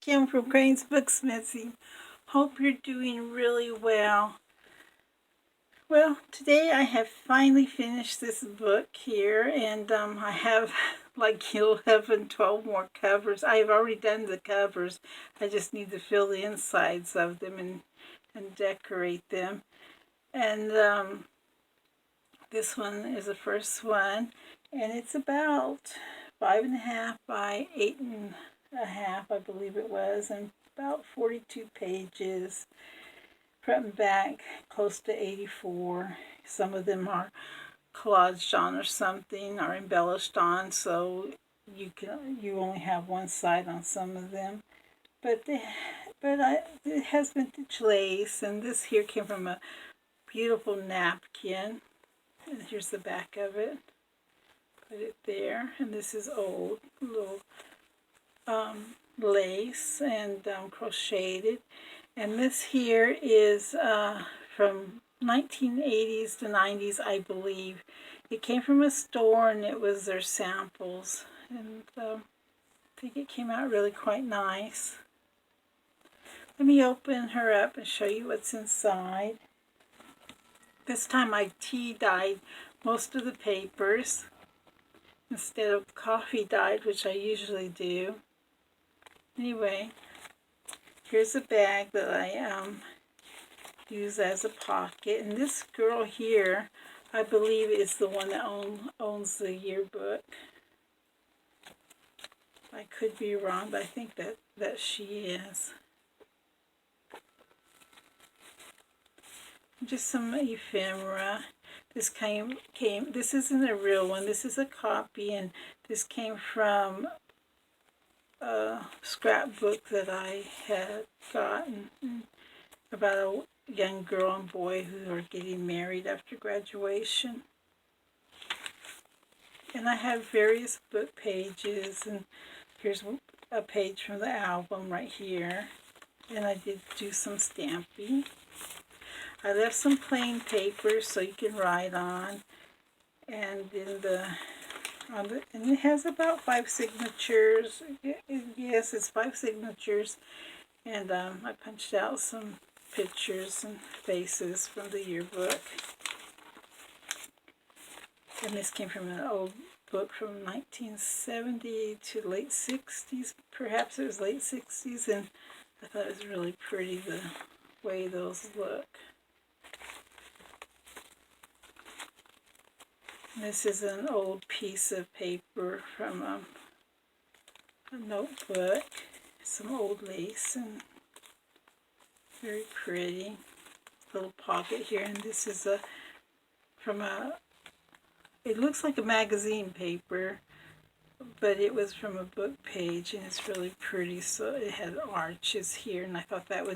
Kim from Crane's Booksmithing. Hope you're doing really well. Well, today I have finally finished this book here, and I have like 11, 12 more covers. I have already done the covers. I just need to fill the insides of them and decorate them. And this one is the first one, and it's about 5.5 by 8.5, I believe it was, and about 42 pages, front and back, close to 84. Some of them are collaged on or something, or embellished on, so you only have one side on some of them. But it has vintage lace, and this here came from a beautiful napkin. And here's the back of it. Put it there, and this is old little lace and crocheted, and this here is from 1980s to 90s, I believe. It came from a store, and it was their samples, and I think it came out really quite nice. Let me open her up and show you what's inside. This time I tea dyed most of the papers instead of coffee dyed, which I usually do. Anyway, here's a bag that I use as a pocket, and this girl here, I believe, is the one that owns the yearbook. I could be wrong, but I think that she is. Just some ephemera. This this isn't a real one. This is a copy, and this came from a scrapbook that I had gotten about a young girl and boy who are getting married after graduation. And I have various book pages, and here's a page from the album right here. And I did do some stamping. I left some plain paper so you can write on, and and it has about 5 signatures. Yes, it's 5 signatures, and I punched out some pictures and faces from the yearbook. And this came from an old book from 1970 to late 60s. Perhaps it was late 60s, and I thought it was really pretty the way those look. This is an old piece of paper from a notebook. Some old lace, and very pretty. Little pocket here, and this is it looks like a magazine paper, but it was from a book page, and it's really pretty. So it had arches here, and I thought that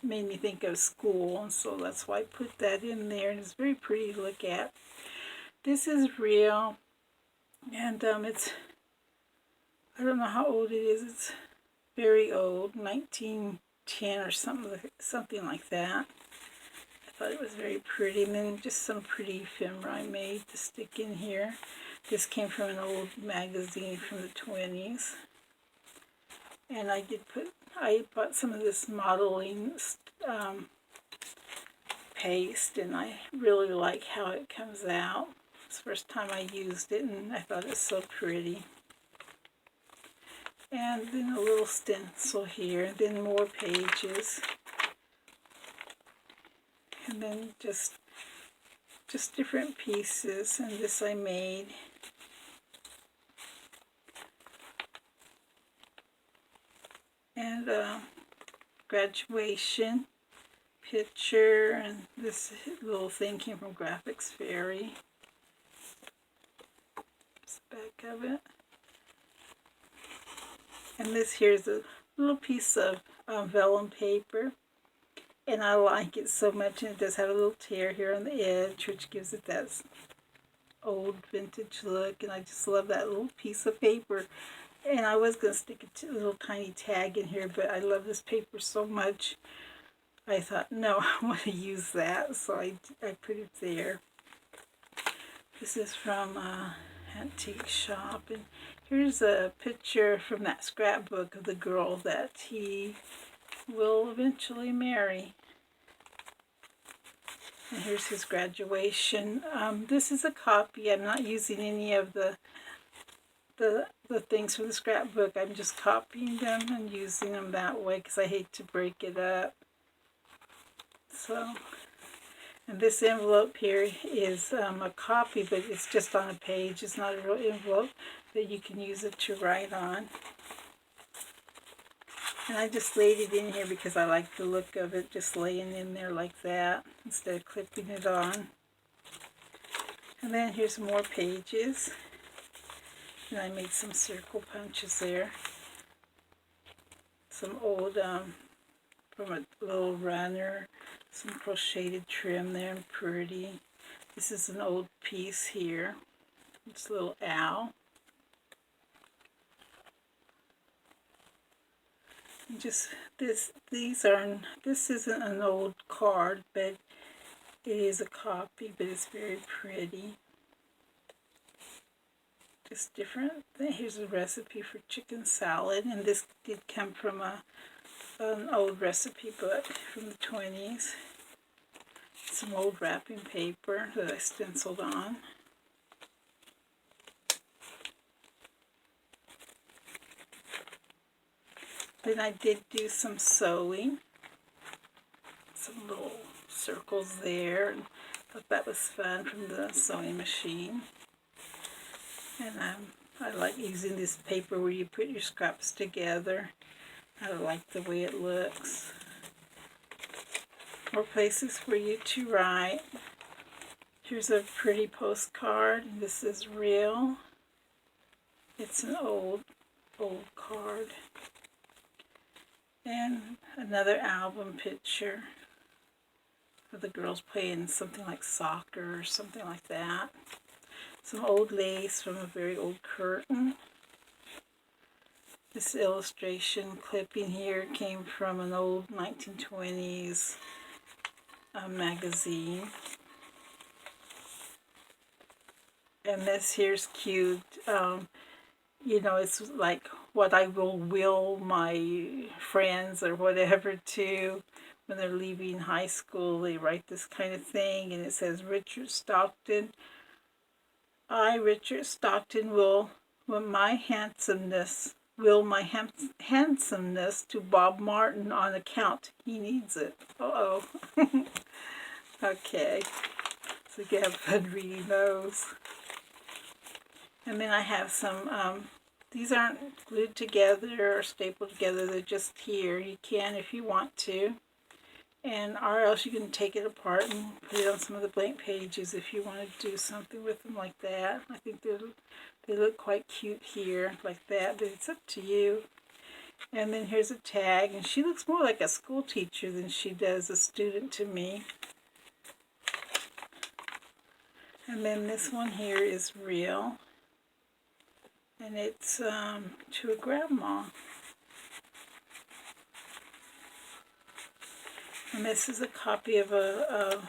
made me think of school, and so that's why I put that in there, and it's very pretty to look at. This is real, and it's, I don't know how old it is. It's very old, 1910 or something like that. I thought it was very pretty, and then just some pretty ephemera I made to stick in here. This came from an old magazine from the 20s, and I bought some of this modeling paste, and I really like how it comes out. It's the first time I used it, and I thought it was so pretty. And then a little stencil here, then more pages, and then just different pieces. And this I made. And graduation picture, and this little thing came from Graphics Fairy. That's the back of it. And this here is a little piece of vellum paper, and I like it so much, and it does have a little tear here on the edge, which gives it that old vintage look, and I just love that little piece of paper. And I was going to stick a little tiny tag in here, but I love this paper so much, I thought, no, I want to use that, so I put it there. This is from Antique Shop, and Here's a picture from that scrapbook of the girl that he will eventually marry. And here's his graduation. This is a copy. I'm not using any of the things from the scrapbook. I'm just copying them and using them that way because I hate to break it up. So, and this envelope here is a copy, but it's just on a page. It's not a real envelope, but you can use it to write on. And I just laid it in here because I like the look of it, just laying in there like that instead of clipping it on. And then here's more pages. And I made some circle punches there. Some old, from a little runner, some crocheted trim there, and pretty. This is an old piece here. It's a little owl. And just this isn't an old card, but it is a copy, but it's very pretty. Just different. Here's a recipe for chicken salad, and this did come from an old recipe book from the 20s. Some old wrapping paper that I stenciled on. Then I did do some sewing. Some little circles there. And thought that was fun from the sewing machine. And I like using this paper where you put your scraps together. I like the way it looks. More places for you to write. Here's a pretty postcard. This is real. It's an old card. And another album picture of the girls playing something like soccer or something like that. Some old lace from a very old curtain. This illustration clipping here came from an old 1920s magazine. And this here's cute. You know, it's like what I will my friends or whatever to when they're leaving high school. They write this kind of thing, and it says, Richard Stockton. I, Richard Stockton, will my handsomeness to Bob Martin on account he needs it. Uh-oh. Okay. So you can have fun reading those. And then I have some, these aren't glued together or stapled together, they're just here. You can if you want to. And or else you can take it apart and put it on some of the blank pages if you want to do something with them like that. I think they look quite cute here like that, but it's up to you. And then here's a tag, and she looks more like a school teacher than she does a student to me. And then this one here is real. And it's to a grandma. And this is a copy of what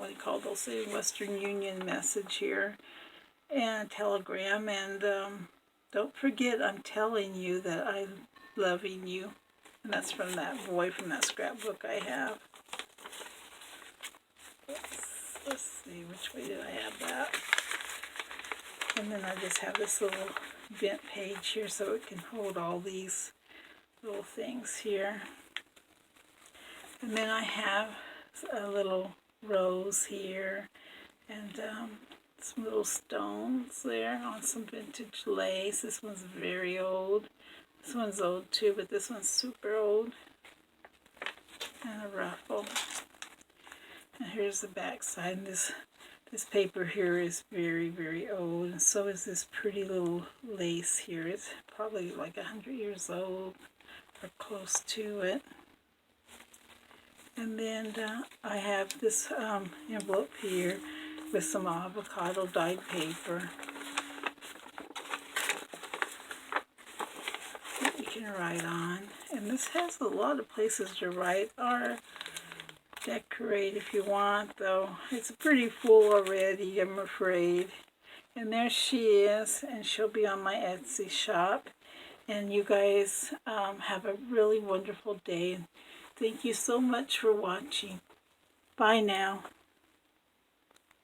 do you call those? A Western Union message here. And a telegram. And don't forget, I'm telling you that I'm loving you. And that's from that boy from that scrapbook I have. Let's see, which way did I have that? And then I just have this little bent page here so it can hold all these little things here. And then I have a little rose here and some little stones there on some vintage lace. This one's very old. This one's old too, but this one's super old. And a ruffle. And here's the back side. And this paper here is very, very old. And so is this pretty little lace here. It's probably like 100 years old or close to it. And then I have this envelope here with some avocado dyed paper that you can write on. And this has a lot of places to write. Our decorate if you want, though. It's pretty full already, I'm afraid. And there she is, and she'll be on my Etsy shop. And you guys have a really wonderful day. Thank you so much for watching. Bye now.